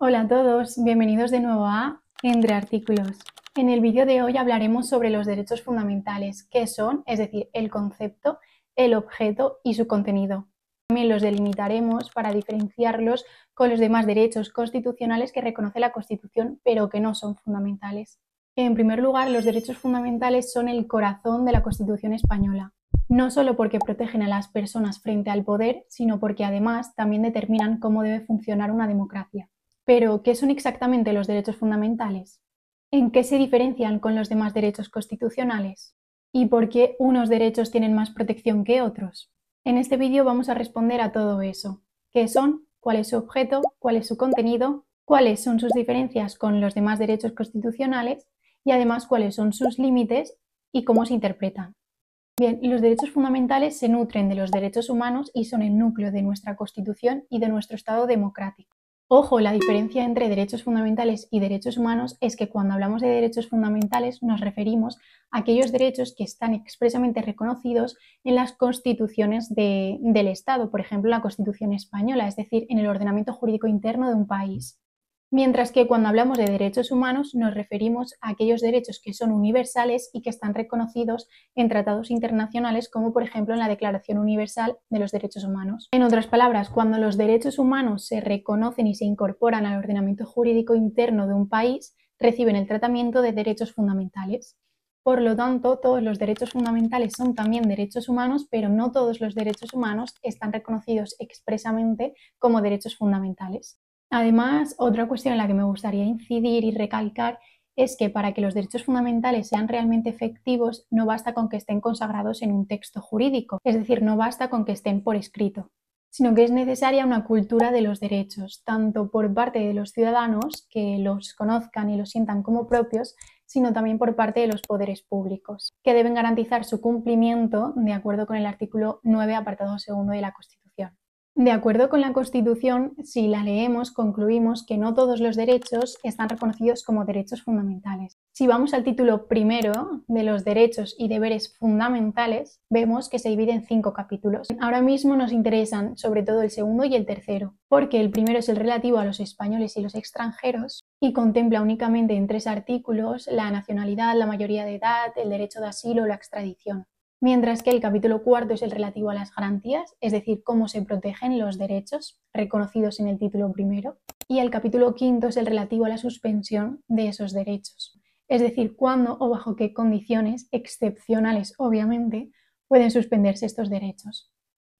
Hola a todos, bienvenidos de nuevo a Entre Artículos. En el vídeo de hoy hablaremos sobre los derechos fundamentales, qué son, es decir, el concepto, el objeto y su contenido. También los delimitaremos para diferenciarlos con los demás derechos constitucionales que reconoce la Constitución, pero que no son fundamentales. En primer lugar, los derechos fundamentales son el corazón de la Constitución española. No solo porque protegen a las personas frente al poder, sino porque además también determinan cómo debe funcionar una democracia. Pero, ¿qué son exactamente los derechos fundamentales? ¿En qué se diferencian con los demás derechos constitucionales? ¿Y por qué unos derechos tienen más protección que otros? En este vídeo vamos a responder a todo eso. ¿Qué son? ¿Cuál es su objeto? ¿Cuál es su contenido? ¿Cuáles son sus diferencias con los demás derechos constitucionales? Y además, ¿cuáles son sus límites y cómo se interpretan? Bien, los derechos fundamentales se nutren de los derechos humanos y son el núcleo de nuestra Constitución y de nuestro Estado democrático. Ojo, la diferencia entre derechos fundamentales y derechos humanos es que cuando hablamos de derechos fundamentales nos referimos a aquellos derechos que están expresamente reconocidos en las constituciones del Estado, por ejemplo, la Constitución española, es decir, en el ordenamiento jurídico interno de un país. Mientras que cuando hablamos de derechos humanos nos referimos a aquellos derechos que son universales y que están reconocidos en tratados internacionales, como por ejemplo en la Declaración Universal de los Derechos Humanos. En otras palabras, cuando los derechos humanos se reconocen y se incorporan al ordenamiento jurídico interno de un país, reciben el tratamiento de derechos fundamentales. Por lo tanto, todos los derechos fundamentales son también derechos humanos, pero no todos los derechos humanos están reconocidos expresamente como derechos fundamentales. Además, otra cuestión en la que me gustaría incidir y recalcar es que para que los derechos fundamentales sean realmente efectivos no basta con que estén consagrados en un texto jurídico, es decir, no basta con que estén por escrito, sino que es necesaria una cultura de los derechos, tanto por parte de los ciudadanos, que los conozcan y los sientan como propios, sino también por parte de los poderes públicos, que deben garantizar su cumplimiento de acuerdo con el artículo 9, apartado segundo de la Constitución. De acuerdo con la Constitución, si la leemos, concluimos que no todos los derechos están reconocidos como derechos fundamentales. Si vamos al título primero de los derechos y deberes fundamentales, vemos que se divide en 5 capítulos. Ahora mismo nos interesan sobre todo el segundo y el tercero, porque el primero es el relativo a los españoles y los extranjeros y contempla únicamente en 3 artículos la nacionalidad, la mayoría de edad, el derecho de asilo o la extradición. Mientras que el capítulo cuarto es el relativo a las garantías, es decir, cómo se protegen los derechos reconocidos en el título primero, y el capítulo quinto es el relativo a la suspensión de esos derechos, es decir, cuándo o bajo qué condiciones, excepcionales obviamente, pueden suspenderse estos derechos.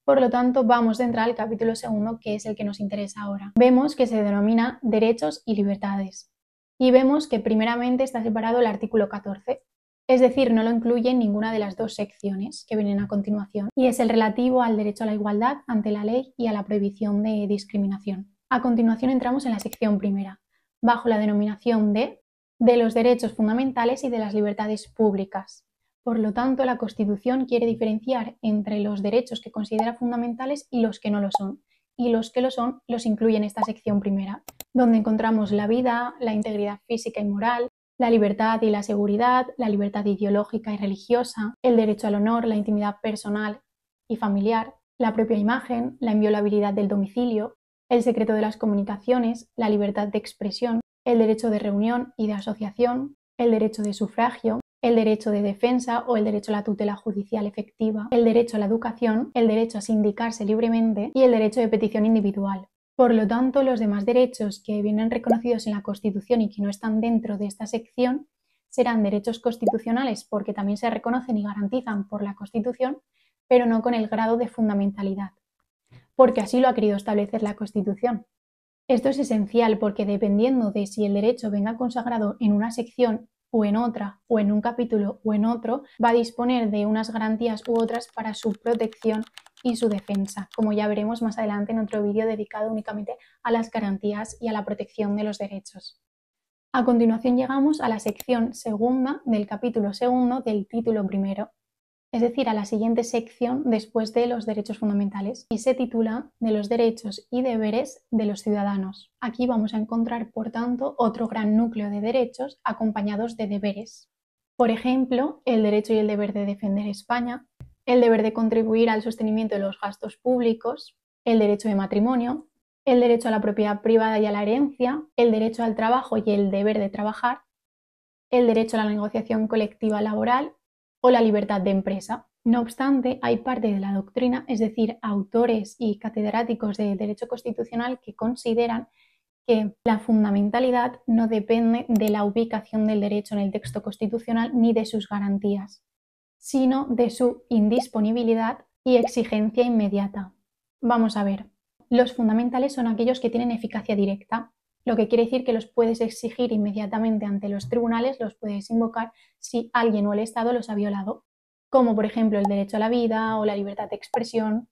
Por lo tanto, vamos a entrar al capítulo segundo, que es el que nos interesa ahora. Vemos que se denomina derechos y libertades, y vemos que primeramente está separado el artículo 14, es decir, no lo incluye en ninguna de las 2 secciones que vienen a continuación, y es el relativo al derecho a la igualdad ante la ley y a la prohibición de discriminación. A continuación entramos en la sección primera, bajo la denominación de los derechos fundamentales y de las libertades públicas. Por lo tanto, la Constitución quiere diferenciar entre los derechos que considera fundamentales y los que no lo son, y los que lo son los incluye en esta sección primera, donde encontramos la vida, la integridad física y moral, la libertad y la seguridad, la libertad ideológica y religiosa, el derecho al honor, la intimidad personal y familiar, la propia imagen, la inviolabilidad del domicilio, el secreto de las comunicaciones, la libertad de expresión, el derecho de reunión y de asociación, el derecho de sufragio, el derecho de defensa o el derecho a la tutela judicial efectiva, el derecho a la educación, el derecho a sindicarse libremente y el derecho de petición individual. Por lo tanto, los demás derechos que vienen reconocidos en la Constitución y que no están dentro de esta sección serán derechos constitucionales porque también se reconocen y garantizan por la Constitución, pero no con el grado de fundamentalidad, porque así lo ha querido establecer la Constitución. Esto es esencial porque dependiendo de si el derecho venga consagrado en una sección o en otra, o en un capítulo o en otro, va a disponer de unas garantías u otras para su protección y su defensa, como ya veremos más adelante en otro vídeo dedicado únicamente a las garantías y a la protección de los derechos. A continuación llegamos a la sección segunda del capítulo segundo del título primero, es decir, a la siguiente sección después de los derechos fundamentales, y se titula de los derechos y deberes de los ciudadanos. Aquí vamos a encontrar, por tanto, otro gran núcleo de derechos acompañados de deberes. Por ejemplo, el derecho y el deber de defender España, el deber de contribuir al sostenimiento de los gastos públicos, el derecho de matrimonio, el derecho a la propiedad privada y a la herencia, el derecho al trabajo y el deber de trabajar, el derecho a la negociación colectiva laboral o la libertad de empresa. No obstante, hay parte de la doctrina, es decir, autores y catedráticos de derecho constitucional que consideran que la fundamentalidad no depende de la ubicación del derecho en el texto constitucional ni de sus garantías, sino de su indisponibilidad y exigencia inmediata. Vamos a ver, los fundamentales son aquellos que tienen eficacia directa, lo que quiere decir que los puedes exigir inmediatamente ante los tribunales, los puedes invocar si alguien o el Estado los ha violado, como por ejemplo el derecho a la vida o la libertad de expresión,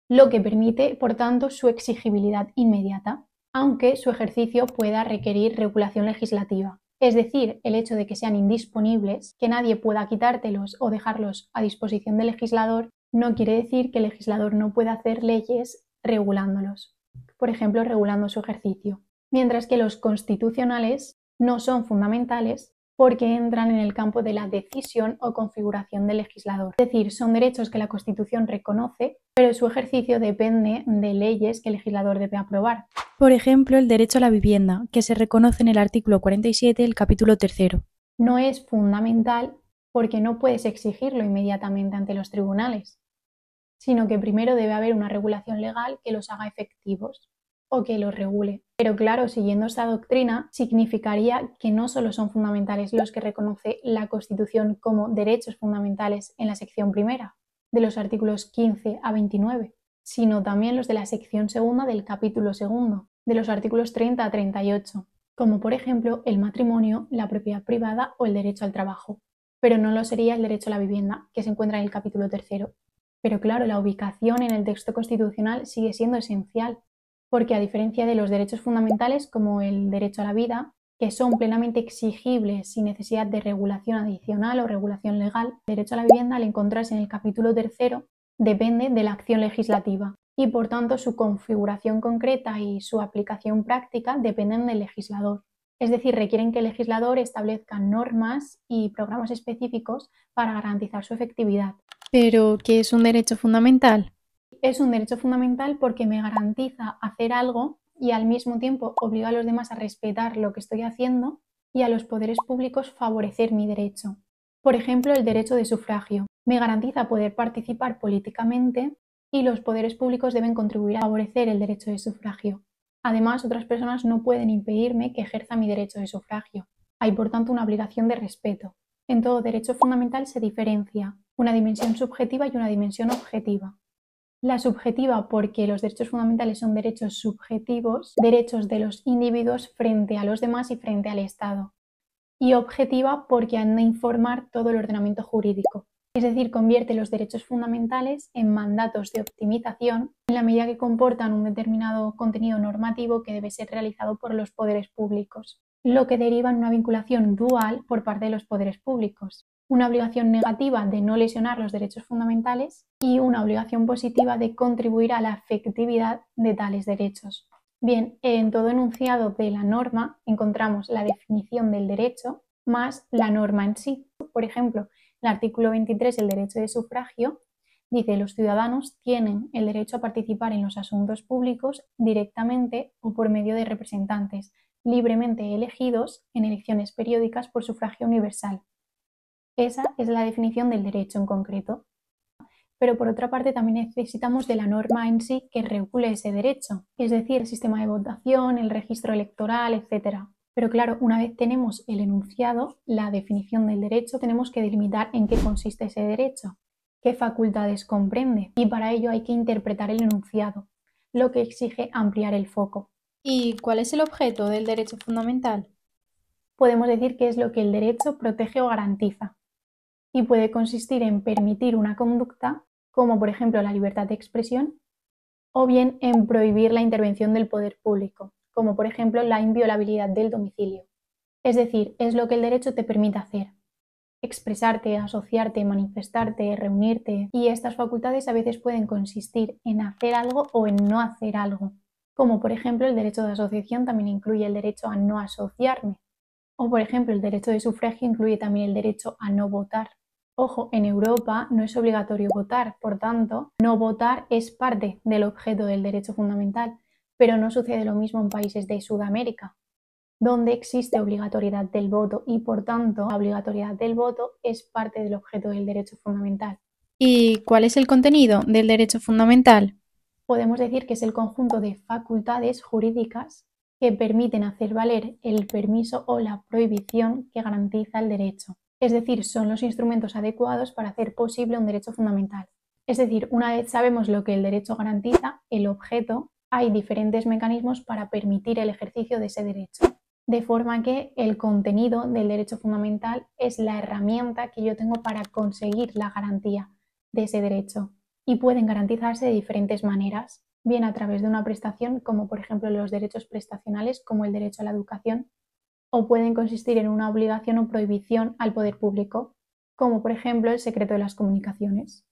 lo que permite, por tanto, su exigibilidad inmediata, aunque su ejercicio pueda requerir regulación legislativa. Es decir, el hecho de que sean indisponibles, que nadie pueda quitártelos o dejarlos a disposición del legislador, no quiere decir que el legislador no pueda hacer leyes regulándolos, por ejemplo, regulando su ejercicio. Mientras que los constitucionales no son fundamentales porque entran en el campo de la decisión o configuración del legislador. Es decir, son derechos que la Constitución reconoce, pero su ejercicio depende de leyes que el legislador debe aprobar. Por ejemplo, el derecho a la vivienda, que se reconoce en el artículo 47 del capítulo 3. No es fundamental porque no puedes exigirlo inmediatamente ante los tribunales, sino que primero debe haber una regulación legal que los haga efectivos o que los regule. Pero claro, siguiendo esta doctrina, significaría que no solo son fundamentales los que reconoce la Constitución como derechos fundamentales en la sección primera, de los artículos 15 a 29, sino también los de la sección segunda del capítulo segundo, de los artículos 30 a 38, como por ejemplo el matrimonio, la propiedad privada o el derecho al trabajo. Pero no lo sería el derecho a la vivienda, que se encuentra en el capítulo tercero. Pero claro, la ubicación en el texto constitucional sigue siendo esencial, porque a diferencia de los derechos fundamentales como el derecho a la vida, que son plenamente exigibles sin necesidad de regulación adicional o regulación legal, el derecho a la vivienda, al encontrarse en el capítulo tercero, depende de la acción legislativa y por tanto su configuración concreta y su aplicación práctica dependen del legislador. Es decir, requieren que el legislador establezca normas y programas específicos para garantizar su efectividad. ¿Pero qué es un derecho fundamental? Es un derecho fundamental porque me garantiza hacer algo y al mismo tiempo obliga a los demás a respetar lo que estoy haciendo y a los poderes públicos favorecer mi derecho. Por ejemplo, el derecho de sufragio. Me garantiza poder participar políticamente y los poderes públicos deben contribuir a favorecer el derecho de sufragio. Además, otras personas no pueden impedirme que ejerza mi derecho de sufragio. Hay, por tanto, una obligación de respeto. En todo derecho fundamental se diferencia una dimensión subjetiva y una dimensión objetiva. La subjetiva porque los derechos fundamentales son derechos subjetivos, derechos de los individuos frente a los demás y frente al Estado. Y objetiva porque han de informar todo el ordenamiento jurídico. Es decir, convierte los derechos fundamentales en mandatos de optimización en la medida que comportan un determinado contenido normativo que debe ser realizado por los poderes públicos, lo que deriva en una vinculación dual por parte de los poderes públicos. Una obligación negativa de no lesionar los derechos fundamentales y una obligación positiva de contribuir a la efectividad de tales derechos. Bien, en todo enunciado de la norma encontramos la definición del derecho más la norma en sí. Por ejemplo, el artículo 23, el derecho de sufragio, dice: los ciudadanos tienen el derecho a participar en los asuntos públicos directamente o por medio de representantes libremente elegidos en elecciones periódicas por sufragio universal. Esa es la definición del derecho en concreto. Pero por otra parte también necesitamos de la norma en sí que regule ese derecho, es decir, el sistema de votación, el registro electoral, etc. Pero claro, una vez tenemos el enunciado, la definición del derecho, tenemos que delimitar en qué consiste ese derecho, qué facultades comprende, y para ello hay que interpretar el enunciado, lo que exige ampliar el foco. ¿Y cuál es el objeto del derecho fundamental? Podemos decir que es lo que el derecho protege o garantiza, y puede consistir en permitir una conducta, como por ejemplo la libertad de expresión, o bien en prohibir la intervención del poder público, como por ejemplo la inviolabilidad del domicilio. Es decir, es lo que el derecho te permite hacer: expresarte, asociarte, manifestarte, reunirte, y estas facultades a veces pueden consistir en hacer algo o en no hacer algo, como por ejemplo el derecho de asociación también incluye el derecho a no asociarme, o por ejemplo el derecho de sufragio incluye también el derecho a no votar. Ojo, en Europa no es obligatorio votar, por tanto, no votar es parte del objeto del derecho fundamental, pero no sucede lo mismo en países de Sudamérica, donde existe obligatoriedad del voto y, por tanto, la obligatoriedad del voto es parte del objeto del derecho fundamental. ¿Y cuál es el contenido del derecho fundamental? Podemos decir que es el conjunto de facultades jurídicas que permiten hacer valer el permiso o la prohibición que garantiza el derecho. Es decir, son los instrumentos adecuados para hacer posible un derecho fundamental. Es decir, una vez sabemos lo que el derecho garantiza, el objeto, hay diferentes mecanismos para permitir el ejercicio de ese derecho. De forma que el contenido del derecho fundamental es la herramienta que yo tengo para conseguir la garantía de ese derecho y pueden garantizarse de diferentes maneras, bien a través de una prestación, como por ejemplo los derechos prestacionales, como el derecho a la educación, o pueden consistir en una obligación o prohibición al poder público, como por ejemplo el secreto de las comunicaciones.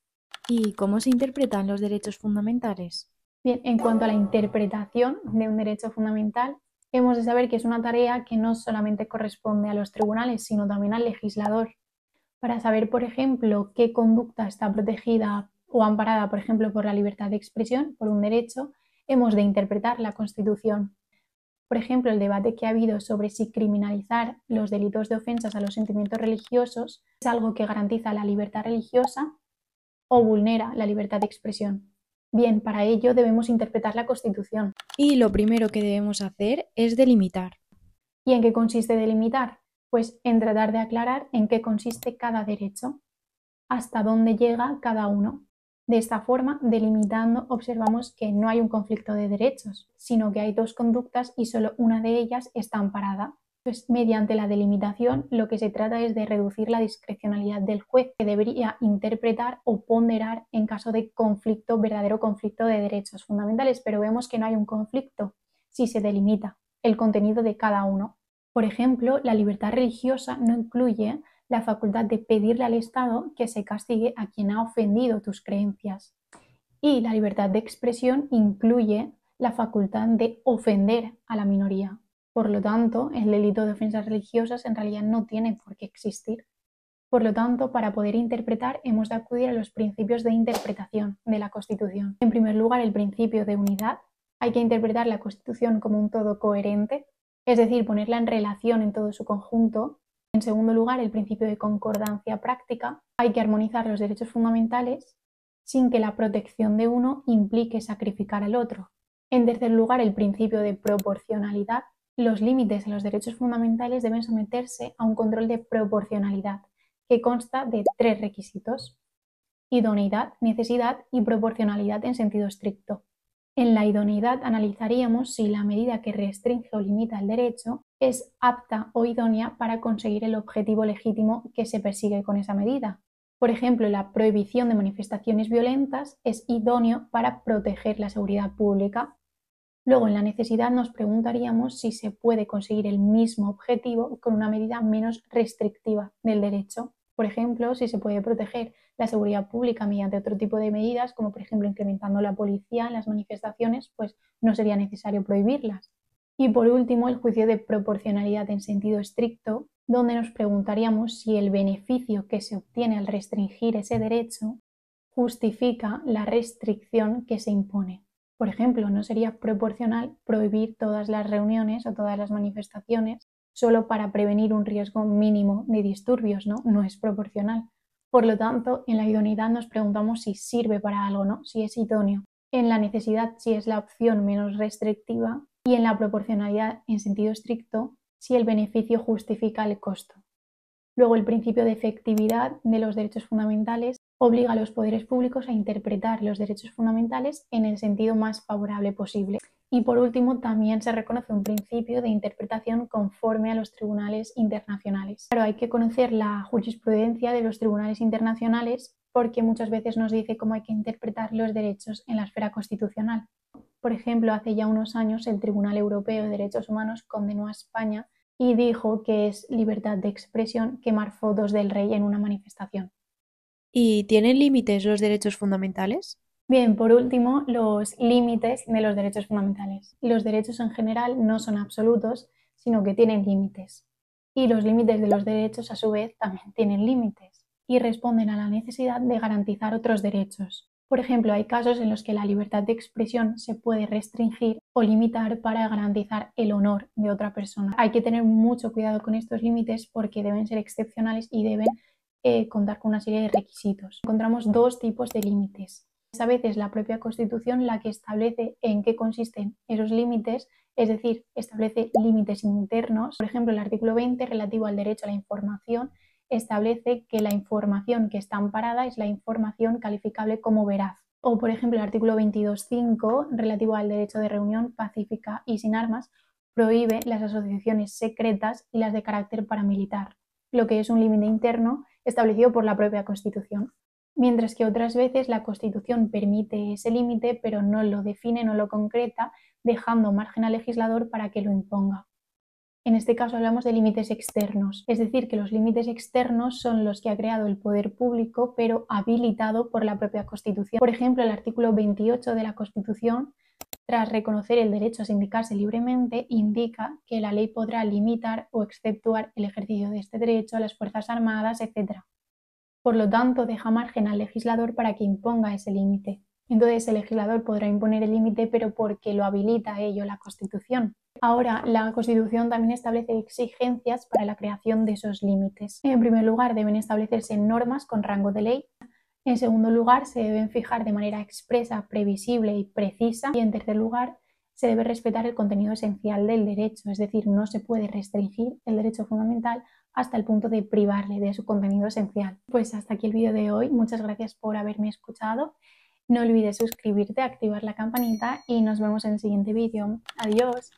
¿Y cómo se interpretan los derechos fundamentales? Bien, en cuanto a la interpretación de un derecho fundamental, hemos de saber que es una tarea que no solamente corresponde a los tribunales, sino también al legislador. Para saber, por ejemplo, qué conducta está protegida o amparada, por ejemplo, por la libertad de expresión, por un derecho, hemos de interpretar la Constitución. Por ejemplo, el debate que ha habido sobre si criminalizar los delitos de ofensas a los sentimientos religiosos es algo que garantiza la libertad religiosa o vulnera la libertad de expresión. Bien, para ello debemos interpretar la Constitución. Y lo primero que debemos hacer es delimitar. ¿Y en qué consiste delimitar? Pues en tratar de aclarar en qué consiste cada derecho, hasta dónde llega cada uno. De esta forma, delimitando, observamos que no hay un conflicto de derechos, sino que hay dos conductas y solo una de ellas está amparada. Pues mediante la delimitación, lo que se trata es de reducir la discrecionalidad del juez, que debería interpretar o ponderar en caso de conflicto, verdadero conflicto de derechos fundamentales, pero vemos que no hay un conflicto si se delimita el contenido de cada uno. Por ejemplo, la libertad religiosa no incluye la facultad de pedirle al Estado que se castigue a quien ha ofendido tus creencias. Y la libertad de expresión incluye la facultad de ofender a la minoría. Por lo tanto, el delito de ofensas religiosas en realidad no tiene por qué existir. Por lo tanto, para poder interpretar hemos de acudir a los principios de interpretación de la Constitución. En primer lugar, el principio de unidad. Hay que interpretar la Constitución como un todo coherente, es decir, ponerla en relación en todo su conjunto. En segundo lugar, el principio de concordancia práctica. Hay que armonizar los derechos fundamentales sin que la protección de uno implique sacrificar al otro. En tercer lugar, el principio de proporcionalidad. Los límites de los derechos fundamentales deben someterse a un control de proporcionalidad, que consta de tres requisitos: idoneidad, necesidad y proporcionalidad en sentido estricto. En la idoneidad analizaríamos si la medida que restringe o limita el derecho es apta o idónea para conseguir el objetivo legítimo que se persigue con esa medida. Por ejemplo, la prohibición de manifestaciones violentas es idóneo para proteger la seguridad pública. Luego, en la necesidad nos preguntaríamos si se puede conseguir el mismo objetivo con una medida menos restrictiva del derecho. Por ejemplo, si se puede proteger la seguridad pública mediante otro tipo de medidas, como por ejemplo incrementando la policía en las manifestaciones, pues no sería necesario prohibirlas. Y por último, el juicio de proporcionalidad en sentido estricto, donde nos preguntaríamos si el beneficio que se obtiene al restringir ese derecho justifica la restricción que se impone. Por ejemplo, no sería proporcional prohibir todas las reuniones o todas las manifestaciones solo para prevenir un riesgo mínimo de disturbios, ¿no? No es proporcional. Por lo tanto, en la idoneidad nos preguntamos si sirve para algo, ¿no? Si es idóneo. En la necesidad, si es la opción menos restrictiva. Y en la proporcionalidad, en sentido estricto, si el beneficio justifica el costo. Luego, el principio de efectividad de los derechos fundamentales obliga a los poderes públicos a interpretar los derechos fundamentales en el sentido más favorable posible. Y por último, también se reconoce un principio de interpretación conforme a los tribunales internacionales. Claro, hay que conocer la jurisprudencia de los tribunales internacionales porque muchas veces nos dice cómo hay que interpretar los derechos en la esfera constitucional. Por ejemplo, hace ya unos años el Tribunal Europeo de Derechos Humanos condenó a España y dijo que es libertad de expresión quemar fotos del rey en una manifestación. ¿Y tienen límites los derechos fundamentales? Bien, por último, los límites de los derechos fundamentales. Los derechos en general no son absolutos, sino que tienen límites. Y los límites de los derechos, a su vez, también tienen límites y responden a la necesidad de garantizar otros derechos. Por ejemplo, hay casos en los que la libertad de expresión se puede restringir o limitar para garantizar el honor de otra persona. Hay que tener mucho cuidado con estos límites porque deben ser excepcionales y deben contar con una serie de requisitos. Encontramos dos tipos de límites. A veces la propia Constitución la que establece en qué consisten esos límites, es decir, establece límites internos. Por ejemplo, el artículo 20 relativo al derecho a la información establece que la información que está amparada es la información calificable como veraz. O, por ejemplo, el artículo 22.5 relativo al derecho de reunión pacífica y sin armas prohíbe las asociaciones secretas y las de carácter paramilitar, lo que es un límite interno establecido por la propia Constitución. Mientras que otras veces la Constitución permite ese límite, pero no lo define, no lo concreta, dejando margen al legislador para que lo imponga. En este caso hablamos de límites externos, es decir, que los límites externos son los que ha creado el poder público, pero habilitado por la propia Constitución. Por ejemplo, el artículo 28 de la Constitución, tras reconocer el derecho a sindicarse libremente, indica que la ley podrá limitar o exceptuar el ejercicio de este derecho a las Fuerzas Armadas, etc. Por lo tanto, deja margen al legislador para que imponga ese límite. Entonces, el legislador podrá imponer el límite, pero porque lo habilita a ello la Constitución. Ahora, la Constitución también establece exigencias para la creación de esos límites. En primer lugar, deben establecerse normas con rango de ley. En segundo lugar, se deben fijar de manera expresa, previsible y precisa. Y en tercer lugar, se debe respetar el contenido esencial del derecho, es decir, no se puede restringir el derecho fundamental hasta el punto de privarle de su contenido esencial. Pues hasta aquí el vídeo de hoy. Muchas gracias por haberme escuchado. No olvides suscribirte, activar la campanita y nos vemos en el siguiente vídeo. Adiós.